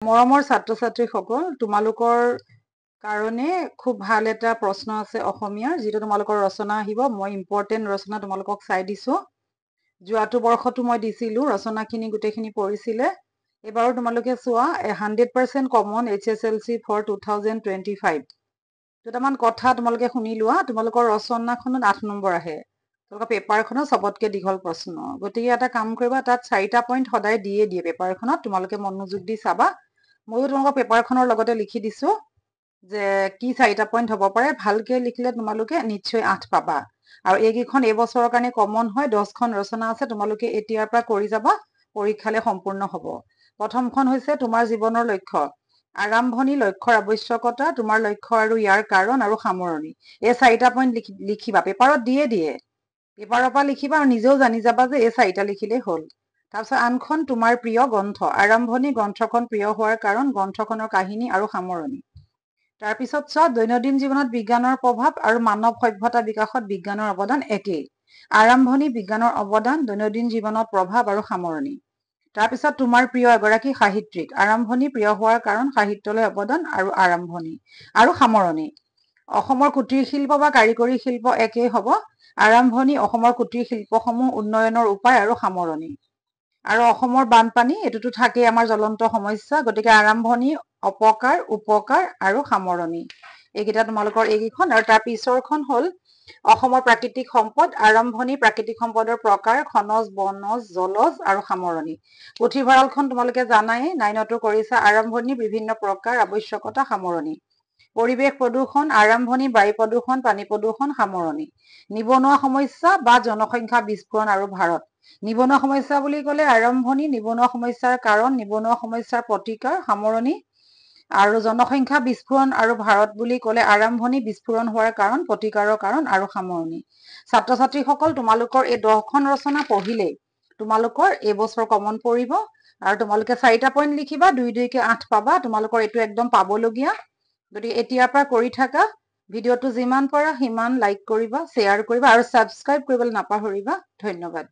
মৰমৰ ছাত্ৰ ছাত্ৰীসকল, তোমালোকৰ কাৰণে খুব ভাল এটা প্ৰশ্ন আছে অসমীয়াৰ, যিটো তোমালোকৰ ৰচনা আহিব। মই ইম্পৰ্টেণ্ট ৰচনা তোমালোকক চাই দিছো। যোৱাটো বৰ্ষতো মই দিছিলো, ৰচনাখিনি গোটেইখিনি পঢ়িছিলে। এবাৰো তোমালোকে চোৱা 100% কমন HSLC ফৰ 2025। দুটামান কথা তোমালোকে শুনি লোৱা। তোমালোকৰ ৰচনাখনত 8 নম্বৰ আহে। তোমালোকৰ পেপাৰখনত চবতকে দীঘল প্ৰশ্ন। গতিকে এটা কাম কৰিবা, তাত 4টা পইণ্ট সদায় দিয়ে পেপাৰখনত। তোমালোকে মনোযোগ দি চাবা। ময়ো তোমালোকৰ পেপাৰখনৰ লগতে লিখি দিছো যে কি 4টা পইণ্ট হ'ব পাৰে। ভালকে লিখিলে তোমালোকে নিশ্চয় 8 পাবা। আৰু এইকেইখন এইবছৰৰ কাৰণে কমন হয়। 10খন ৰচনা আছে, তোমালোকে এতিয়াৰ পৰা কৰি যাবা, পৰীক্ষালে সম্পূৰ্ণ হ'ব। প্ৰথমখন হৈছে তোমাৰ জীৱনৰ লক্ষ্য। আৰম্ভণি, লক্ষ্যৰ আৱশ্যকতা, তোমাৰ লক্ষ্য আৰু ইয়াৰ কাৰণ আৰু সামৰণি। এই 4টা পইণ্ট লিখিবা। পেপাৰত দিয়ে। পেপাৰৰ পৰা লিখিবা আৰু নিজেও জানি যাবা যে এই 4টা লিখিলেই হ'ল। তাৰপিছত আনখন তোমাৰ প্ৰিয় গ্ৰন্থ। আৰম্ভণি, গ্ৰন্থখন প্ৰিয় হোৱাৰ কাৰণ, গ্ৰন্থখনৰ কাহিনী আৰু সামৰণি। তাৰপিছত চোৱা, দৈনন্দিন জীৱনত বিজ্ঞানৰ প্ৰভাৱ আৰু মানৱ সভ্যতা বিকাশত বিজ্ঞানৰ অৱদান একেই। আৰম্ভণি, বিজ্ঞানৰ অৱদান, দৈনন্দিন জীৱনত প্ৰভাৱ আৰু সামৰণি। তাৰপিছত তোমাৰ প্ৰিয় এগৰাকী সাহিত্যিক। আৰম্ভণি, প্ৰিয় হোৱাৰ কাৰণ, সাহিত্যলৈ অৱদান আৰু আৰম্ভণি আৰু সামৰণি। অসমৰ কুটিৰ শিল্প বা কাৰিকৰী শিল্প একেই হ'ব। আৰম্ভণি, অসমৰ কুটিৰ শিল্পসমূহ উন্নয়নৰ উপায় আৰু সামৰণি। আৰু অসমৰ বানপানী, এইটোতো থাকেই আমাৰ জ্বলন্ত সমস্যা। গতিকে আৰম্ভণি, অপকাৰ, উপকাৰ আৰু সামৰণি। এইকেইটা তোমালোকৰ এইকেইখন। আৰু তাৰ পিছৰখন হ'ল অসমৰ প্ৰাকৃতিক সম্পদ। আৰম্ভণি, প্ৰাকৃতিক সম্পদৰ প্ৰকাৰ, খনজ, বনজ, জলজ আৰু সামৰণি। পুথিভঁৰালখন তোমালোকে জানাই, 9তো কৰিছা। আৰম্ভণি, বিভিন্ন প্ৰকাৰ, আৱশ্যকতা, সামৰণি। পৰিৱেশ প্ৰদূষণ, আৰম্ভণি, বায়ু প্ৰদূষণ, পানী প্ৰদূষণ, সামৰণি। নিবনুৱা সমস্যা বা জনসংখ্যা বিস্ফোৰণ আৰু ভাৰত। নিবনুৱা সমস্যা বুলি ক'লে আৰম্ভণি, নিবনুৱা সমস্যাৰ কাৰণ, নিবনুৱা সমস্যাৰ প্ৰতিকাৰ, সামৰণি। আৰু জনসংখ্যা বিস্ফোৰণ আৰু ভাৰত বুলি ক'লে আৰম্ভণি, বিস্ফোৰণ হোৱাৰ কাৰণ, প্ৰতিকাৰৰ কাৰণ আৰু সামৰণি। ছাত্ৰ ছাত্ৰীসকল, তোমালোকৰ এই 10খন ৰচনা পঢ়িলেই তোমালোকৰ এইবছৰ কমন পৰিব। আৰু তোমালোকে 4টা পইণ্ট লিখিবা, 2-2কে 8 পাবা। তোমালোকৰ এইটো একদম পাবলগীয়া। গতিকে এতিয়াৰ পৰা কৰি থাকা। ভিডিঅ'টো যিমান পাৰা সিমান লাইক কৰিবা, শ্বেয়াৰ কৰিবা আৰু ছাবস্ক্ৰাইব কৰিবলৈ নাপাহৰিবা। ধন্যবাদ।